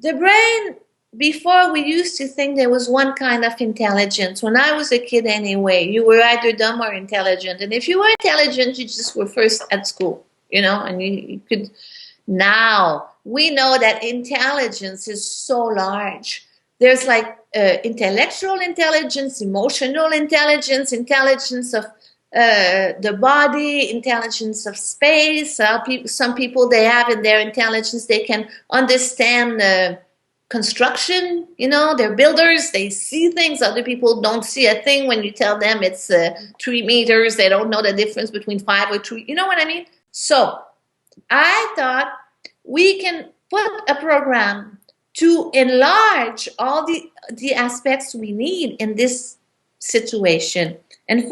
The brain, before we used to think there was one kind of intelligence. When I was a kid anyway, you were either dumb or intelligent. And if you were intelligent, you just were first at school, and you could. Now we know that intelligence is so large. There's like intellectual intelligence, emotional intelligence, intelligence of the body, intelligence of space. Some people, they have in their intelligence, they can understand construction. They're builders. They see things. Other people don't see a thing when you tell them it's 3 meters. They don't know the difference between 5 or 3. You know what I mean? So I thought we can put a program to enlarge all the aspects we need in this situation. And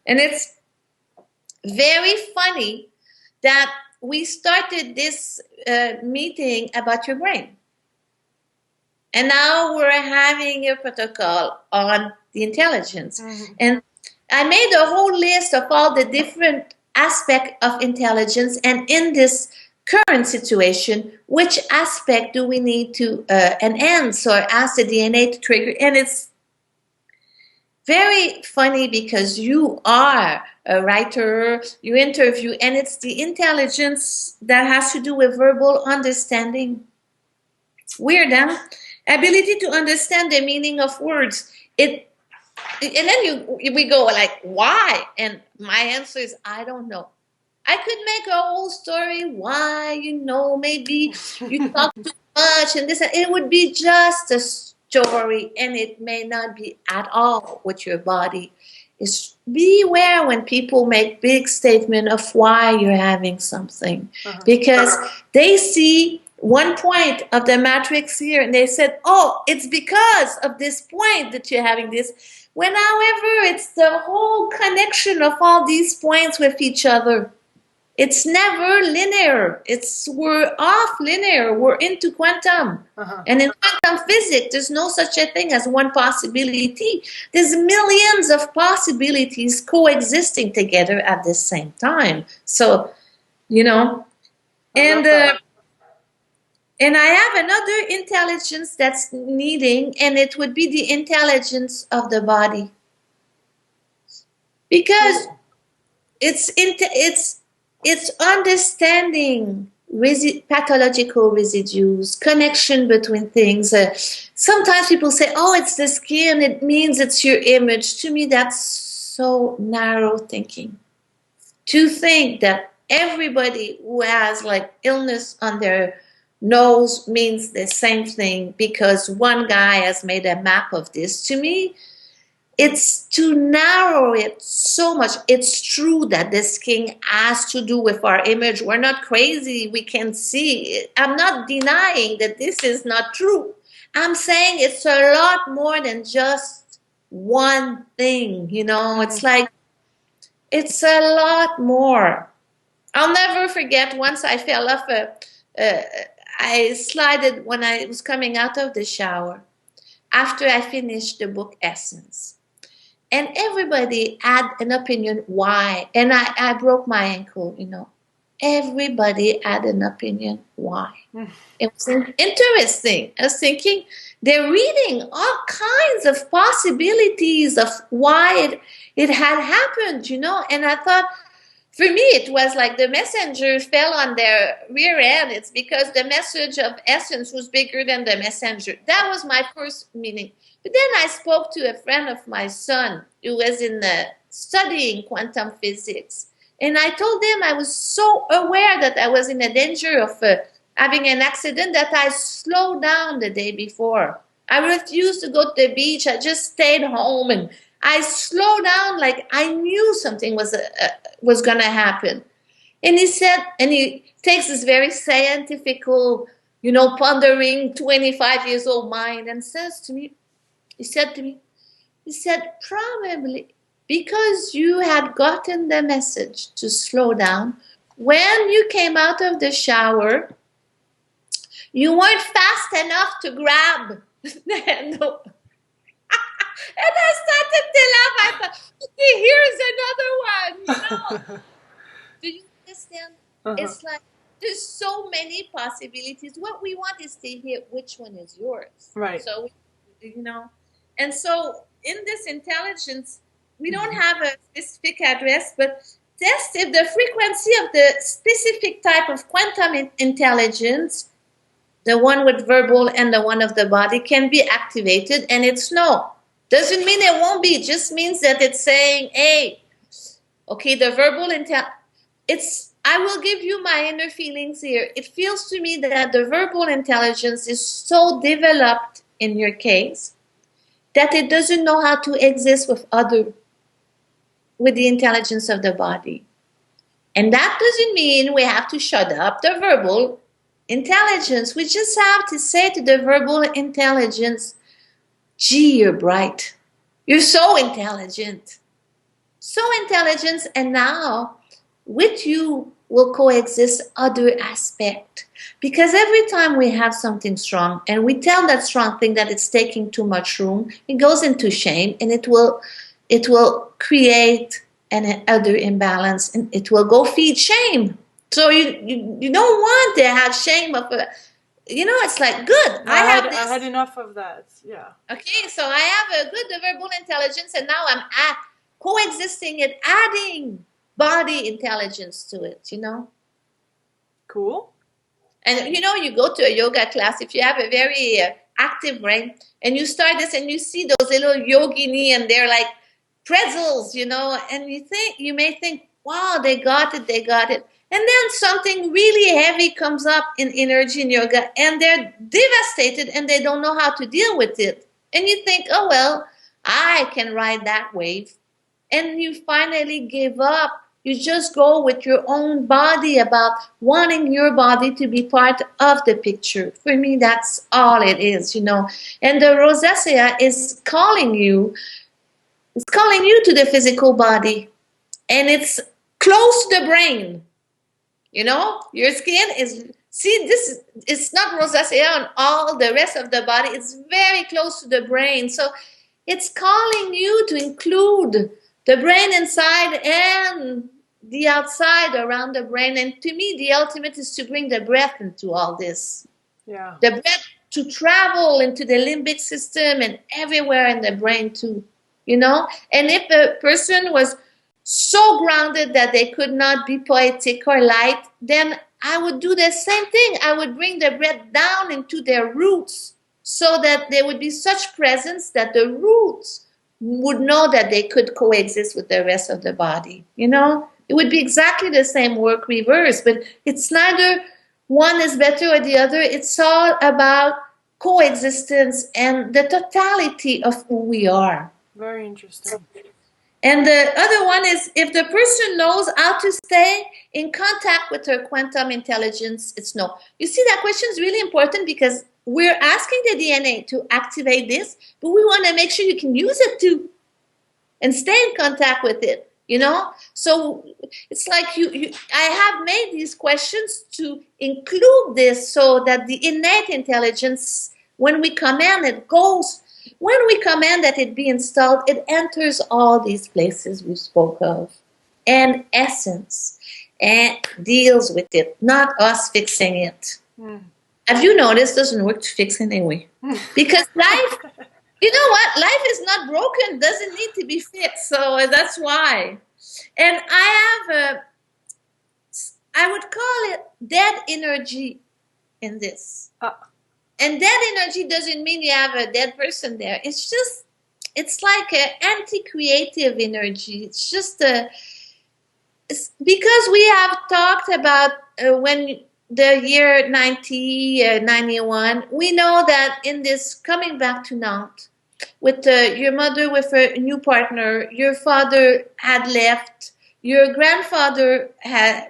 it's very funny that we started this meeting about your brain. And now we're having a protocol on the intelligence. Mm-hmm. And I made a whole list of all the different aspects of intelligence. And in this current situation, which aspect do we need to enhance or ask the DNA to trigger? And it's very funny because you are a writer, you interview, and it's the intelligence that has to do with verbal understanding. Weird, huh? Ability to understand the meaning of words. And then we go like, why? And my answer is, I don't know. I could make a whole story why, maybe you talk too much and this. It would be just a story, and it may not be at all what your body is. Beware when people make big statement of why you're having something, because they see one point of the matrix here, and they said, oh, it's because of this point that you're having this. When, however, it's the whole connection of all these points with each other. It's never linear. We're off linear. We're into quantum. And in quantum physics, there's no such a thing as one possibility. There's millions of possibilities coexisting together at the same time. So, and I have another intelligence that's needing, and it would be the intelligence of the body. Because it's understanding pathological residues, connection between things. Sometimes people say, oh, it's the skin, it means it's your image. To me, that's so narrow thinking. To think that everybody who has like illness on their nose means the same thing because one guy has made a map of this. To me, it's to narrow it so much. It's true that the skin has to do with our image. We're not crazy. We can see. I'm not denying that this is not true. I'm saying it's a lot more than just one thing. It's like, it's a lot more. I'll never forget once I fell off I slided when I was coming out of the shower after I finished the book Essence. And everybody had an opinion why. And I broke my ankle, Everybody had an opinion why. It was interesting. I was thinking, they're reading all kinds of possibilities of why it had happened, And I thought, for me, it was like the messenger fell on their rear end. It's because the message of Essence was bigger than the messenger. That was my first meaning. But then I spoke to a friend of my son who was studying quantum physics. And I told him I was so aware that I was in a danger of having an accident that I slowed down the day before. I refused to go to the beach. I just stayed home and I slowed down like I knew something was going to happen. And he said, and he takes this very scientific, pondering 25 years old mind and says to me, he said, probably because you had gotten the message to slow down, when you came out of the shower, you weren't fast enough to grab the handle. And I started to laugh. I thought, okay, here's another one. Do you understand? It's like there's so many possibilities. What we want is to hear which one is yours. Right. So, and so in this intelligence, we don't have a specific address, but test if the frequency of the specific type of quantum intelligence, the one with verbal and the one of the body, can be activated, and it's no. Doesn't mean it won't be, just means that it's saying, hey, okay, the verbal I will give you my inner feelings here. It feels to me that the verbal intelligence is so developed in your case that it doesn't know how to exist with the intelligence of the body. And that doesn't mean we have to shut up the verbal intelligence. We just have to say to the verbal intelligence, gee, you're bright. You're so intelligent. So intelligent, and now with you will coexist other aspect. Because every time we have something strong and we tell that strong thing that it's taking too much room, it goes into shame, and it will create an other imbalance, and it will go feed shame. So you don't want to have shame of it's like, good. I had enough of that. Yeah. Okay, so I have a good verbal intelligence, and now I'm coexisting and adding body intelligence to it, Cool. And you go to a yoga class, if you have a very active brain, and you start this and you see those little yogini and they're like pretzels, and you may think, wow, they got it. And then something really heavy comes up in energy in yoga, and they're devastated and they don't know how to deal with it. And you think, oh, well, I can ride that wave. And you finally give up. You just go with your own body about wanting your body to be part of the picture. For me, that's all it is, And the rosacea is calling you. It's calling you to the physical body. And it's close to the brain. Your skin it's not rosacea on all the rest of the body. It's very close to the brain. So it's calling you to include the brain inside and the outside around the brain. And to me, the ultimate is to bring the breath into all this. Yeah. The breath to travel into the limbic system and everywhere in the brain too, And if a person was so grounded that they could not be poetic or light, then I would do the same thing. I would bring the breath down into their roots so that there would be such presence that the roots would know that they could coexist with the rest of the body. It would be exactly the same work reversed, but it's neither one is better or the other. It's all about coexistence and the totality of who we are. Very interesting. And the other one is, if the person knows how to stay in contact with her quantum intelligence, it's no. You see, that question is really important because we're asking the DNA to activate this, but we want to make sure you can use it too and stay in contact with it, So it's like I have made these questions to include this so that the innate intelligence, when we command it, goes. When we command that it be installed, it enters all these places we spoke of, and essence, and deals with it, not us fixing it. Have you noticed? It doesn't work to fix anyway. Because life, you know what? Life is not broken, doesn't need to be fixed. So that's why. And I would call it dead energy in this. And dead energy doesn't mean you have a dead person there. It's like an anti-creative energy. It's just because we have talked about when the year 91, we know that in this coming back to Nantes, with your mother with a new partner, your father had left, your grandfather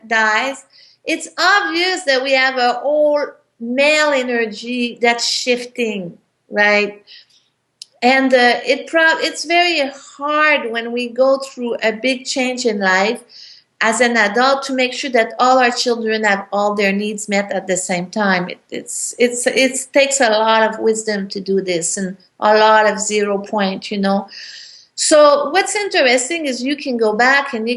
dies, it's obvious that we have a whole male energy that's shifting, right? And it's very hard when we go through a big change in life as an adult to make sure that all our children have all their needs met at the same time. It takes a lot of wisdom to do this and a lot of 0 point, So what's interesting is you can go back and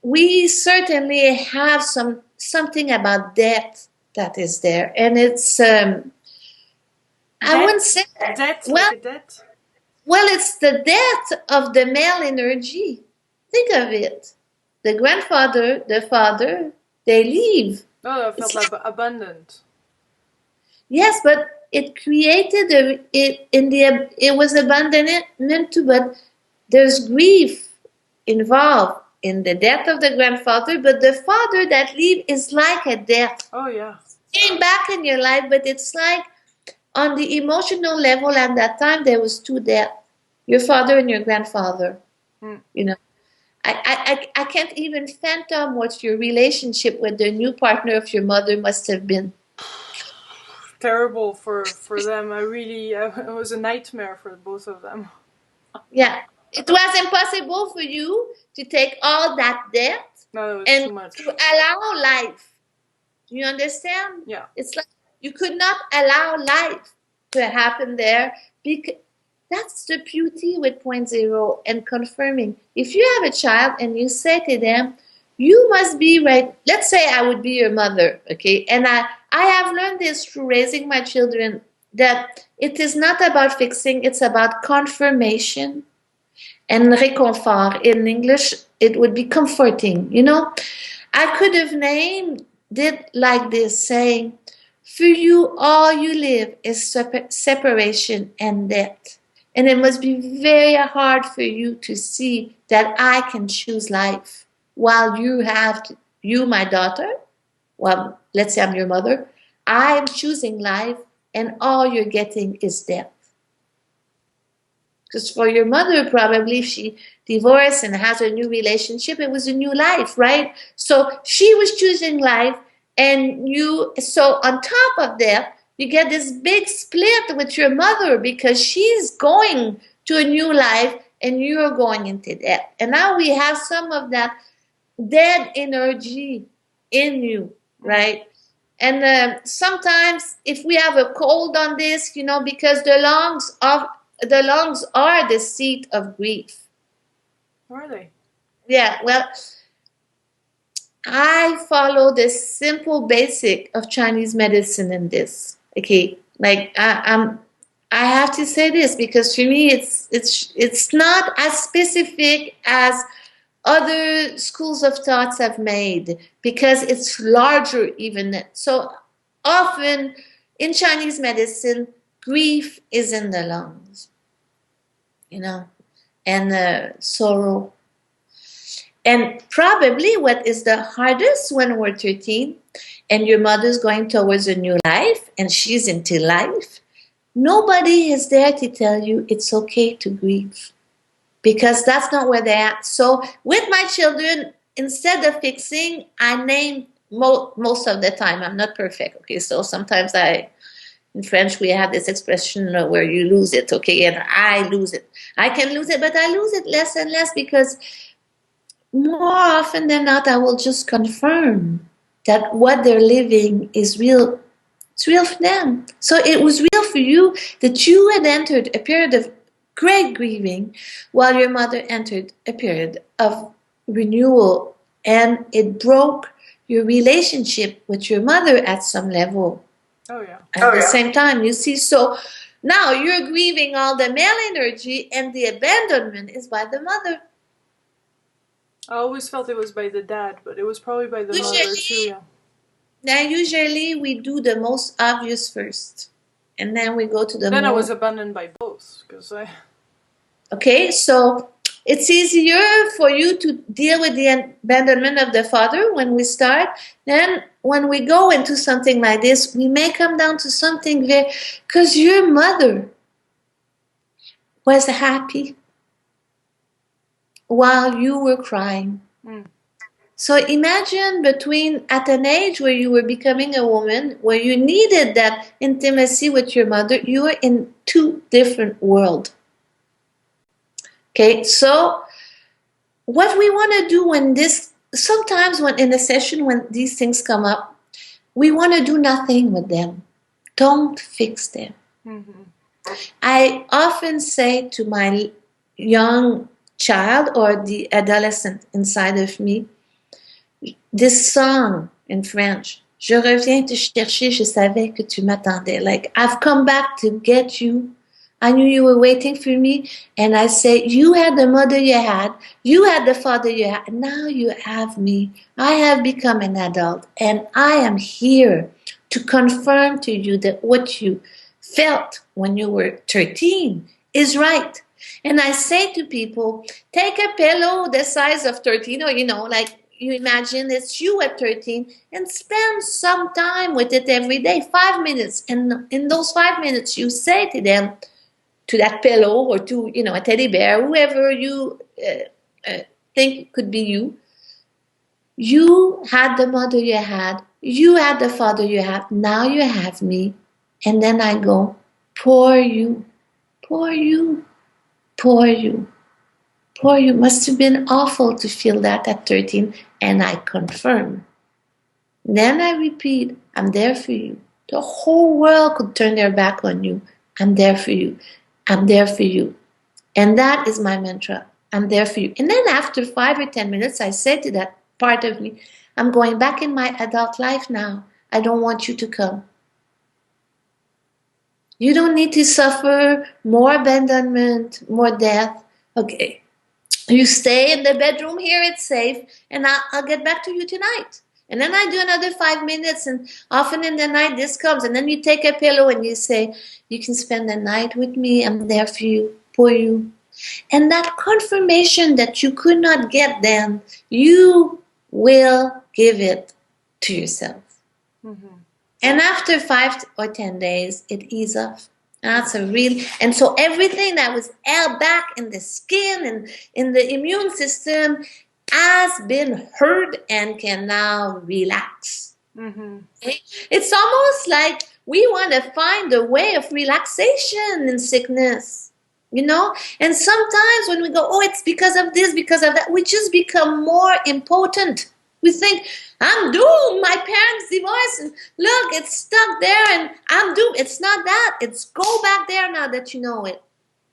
we certainly have some something about death that is there, and it's I wouldn't say death, well, like a death. well, it's the death of the male energy. Think of it. The grandfather, the father, they leave. Oh, I felt It's like abundant. Yes, but it created it was abandonment too, but there's grief involved in the death of the grandfather, but the father that leave is like a death. Oh yeah. Came back in your life, but it's like on the emotional level at that time there was two deaths. Your father and your grandfather. Mm. You know. I can't even fathom what your relationship with the new partner of your mother must have been. Terrible for them. It was a nightmare for both of them. Yeah. It was impossible for you to take all that debt No, it was and too much. to allow life. Do you understand? Yeah. It's like you could not allow life to happen there because that's the beauty with point zero and confirming. If you have a child and you say to them, you must be right. Let's say I would be your mother, okay? And I have learned this through raising my children that it is not about fixing, it's about confirmation and réconfort. In English, it would be comforting. I could have named it like this, saying, for you, all you live is separation and death. And it must be very hard for you to see that I can choose life while you, my daughter, well, let's say I'm your mother, I'm choosing life and all you're getting is death. Because for your mother, probably if she divorced and has a new relationship, it was a new life, right? So she was choosing life, and so on top of that, you get this big split with your mother because she's going to a new life and you're going into that. And now we have some of that dead energy in you, right? And sometimes if we have a cold on this, because the lungs are the seat of grief. Are they? Yeah, well, I follow the simple basic of Chinese medicine in this. Okay, like I have to say this because for me it's not as specific as other schools of thoughts have made because it's larger even. So often in Chinese medicine, grief is in the lungs, and sorrow. And probably what is the hardest when we're 13 and your mother's going towards a new life and she's into life, nobody is there to tell you it's okay to grieve because that's not where they're at. So with my children, instead of fixing, I name most of the time. I'm not perfect, okay? So sometimes in French, we have this expression where you lose it, okay? And I lose it. I can lose it, but I lose it less and less because more often than not, I will just confirm that what they're living is real. It's real for them. So it was real for you that you had entered a period of great grieving while your mother entered a period of renewal, and it broke your relationship with your mother at some level. Oh yeah. At the same time, you see, so now you're grieving all the male energy and the abandonment is by the mother. I always felt it was by the dad, but it was probably by the mother too, yeah. Now, usually we do the most obvious first, and then we go to the Then I more... was abandoned by both, because Okay, so it's easier for you to deal with the abandonment of the father when we start. Then when we go into something like this, we may come down to something very... Because your mother was happy while you were crying. Mm. So imagine at an age where you were becoming a woman, where you needed that intimacy with your mother, you were in two different worlds. Okay, so what we want to do sometimes when in a session when these things come up, we want to do nothing with them. Don't fix them. Mm-hmm. I often say to my young child or the adolescent inside of me, this song in French. Je reviens te chercher, je savais que tu m'attendais. Like, I've come back to get you. I knew you were waiting for me. And I say, you had the mother you had. You had the father you had. Now you have me. I have become an adult. And I am here to confirm to you that what you felt when you were 13 is right. And I say to people, take a pillow the size of 13, or, like you imagine it's you at 13, and spend some time with it every day, 5 minutes. And in those 5 minutes, you say to them, to that pillow, or to, a teddy bear, whoever you think could be you, you had the mother you had, you had the father you had, now you have me. And then I go, poor you, poor you, poor you, poor you. Must have been awful to feel that at 13. And I confirm. Then I repeat, I'm there for you. The whole world could turn their back on you. I'm there for you. I'm there for you. And that is my mantra. I'm there for you. And then after 5 or 10 minutes, I say to that part of me, I'm going back in my adult life now. I don't want you to come. You don't need to suffer more abandonment, more death. Okay. You stay in the bedroom here, it's safe, and I'll get back to you tonight. And then I do another 5 minutes, and often in the night this comes, and then you take a pillow and you say, you can spend the night with me, I'm there for you, for you. And that confirmation that you could not get then, you will give it to yourself. Mm-hmm. And after 5 or 10 days, it eases off. That's a real, and so everything that was held back in the skin and in the immune system has been heard and can now relax. Mm-hmm. Okay? It's almost like we want to find a way of relaxation in sickness, And sometimes when we go, oh, it's because of this, because of that, we just become more impotent. We think, I'm doomed. My parents divorced. And look, it's stuck there and I'm doomed. It's not that. It's go back there now that you know it.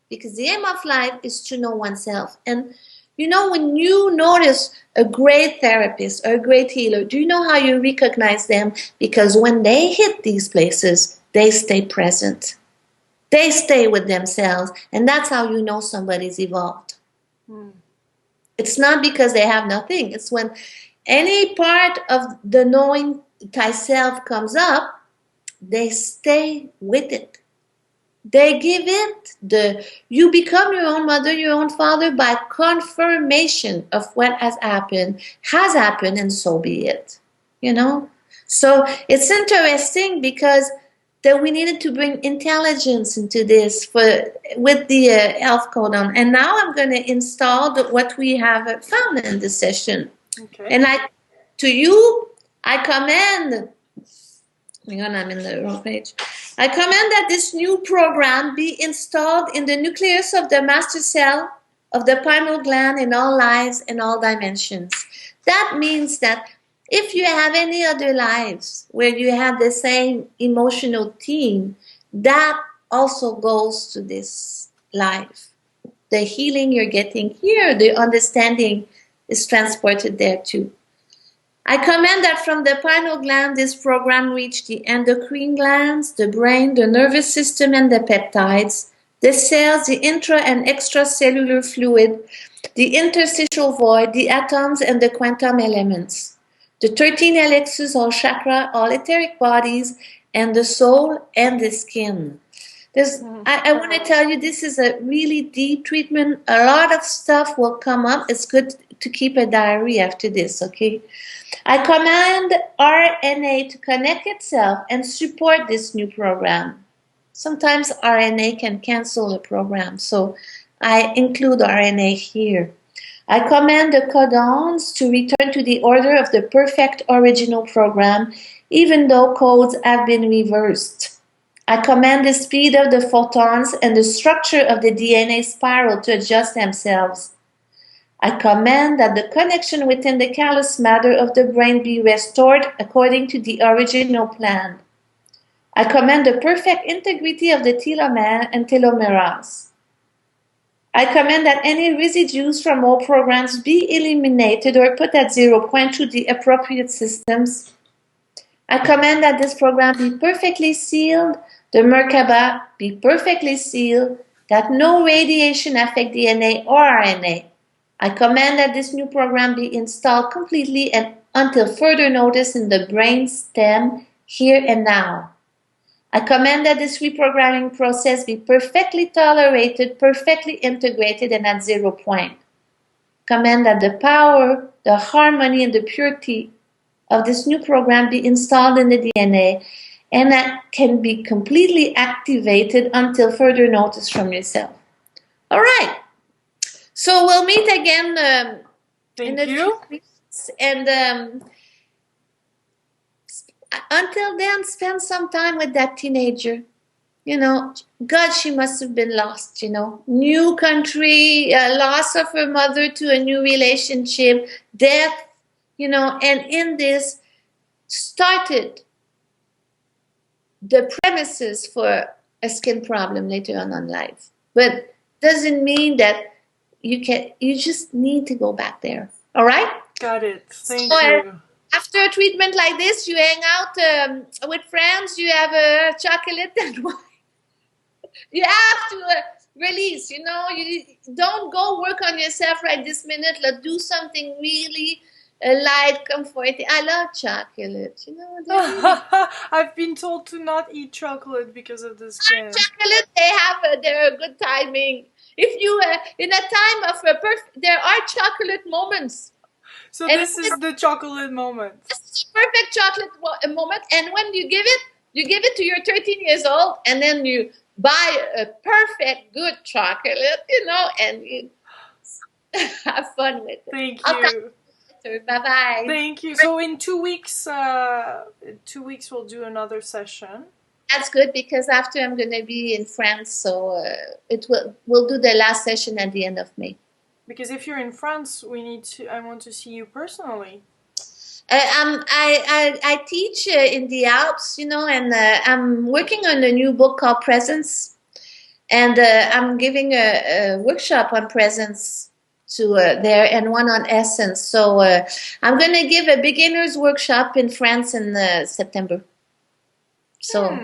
Because the aim of life is to know oneself. And, when you notice a great therapist or a great healer, do you know how you recognize them? Because when they hit these places, they stay present. They stay with themselves. And that's how you know somebody's evolved. It's not because they have nothing. It's when any part of the knowing thyself comes up, they stay with it. They give it, you become your own mother, your own father by confirmation of what has happened, and so be it. So it's interesting because that we needed to bring intelligence into this with the health codon. And now I'm going to install what we have found in this session. Okay. And I command, hang on, I'm in the wrong page. I command that this new program be installed in the nucleus of the master cell of the pineal gland in all lives and all dimensions. That means that if you have any other lives where you have the same emotional theme, that also goes to this life. The healing you're getting here, the understanding is transported there too. I command that from the pineal gland, this program reach the endocrine glands, the brain, the nervous system, and the peptides, the cells, the intra and extracellular fluid, the interstitial void, the atoms, and the quantum elements, the 13 elixers or chakra, all etheric bodies, and the soul and the skin. I want to tell you, this is a really deep treatment. A lot of stuff will come up. It's good to keep a diary after this, okay? I command RNA to connect itself and support this new program. Sometimes RNA can cancel a program, so I include RNA here. I command the codons to return to the order of the perfect original program, even though codes have been reversed. I command the speed of the photons and the structure of the DNA spiral to adjust themselves. I command that the connection within the callous matter of the brain be restored according to the original plan. I command the perfect integrity of the telomere and telomerase. I command that any residues from all programs be eliminated or put at 0 point to the appropriate systems. I command that this program be perfectly sealed, the Merkaba be perfectly sealed, that no radiation affect DNA or RNA. I command that this new program be installed completely and until further notice in the brain stem here and now. I command that this reprogramming process be perfectly tolerated, perfectly integrated, and at 0 point. Command that the power, the harmony, and the purity of this new program be installed in the DNA and that can be completely activated until further notice from yourself. All right. So we'll meet again in a few weeks. And until then, spend some time with that teenager. You know, God, she must have been lost, you know. New country, loss of her mother to a new relationship, death, you know, and in this started the premises for a skin problem later on in life. But doesn't mean that you just need to go back there. All right? Got it. Thank you. After a treatment like this, you hang out with friends, you have a chocolate and wine. You have to release, you know. You don't go work on yourself right this minute. Let's do something really light, comforting. I love chocolate, you know. I've been told to not eat chocolate because of the skin. Chocolate, they're a good timing. If you in a time of there are chocolate moments. So and this is the chocolate moment. This is a perfect chocolate moment, and when you give it to your 13 years old, and then you buy a perfect good chocolate, you know, and you have fun with it. Thank you. Bye-bye. Thank you. So in 2 weeks, we'll do another session. That's good because after I'm going to be in France, so we'll do the last session at the end of May. Because if you're in France, I want to see you personally. I teach in the Alps, you know, and I'm working on a new book called Presence, and I'm giving a workshop on presence to there and one on essence. So I'm going to give a beginner's workshop in France in September. So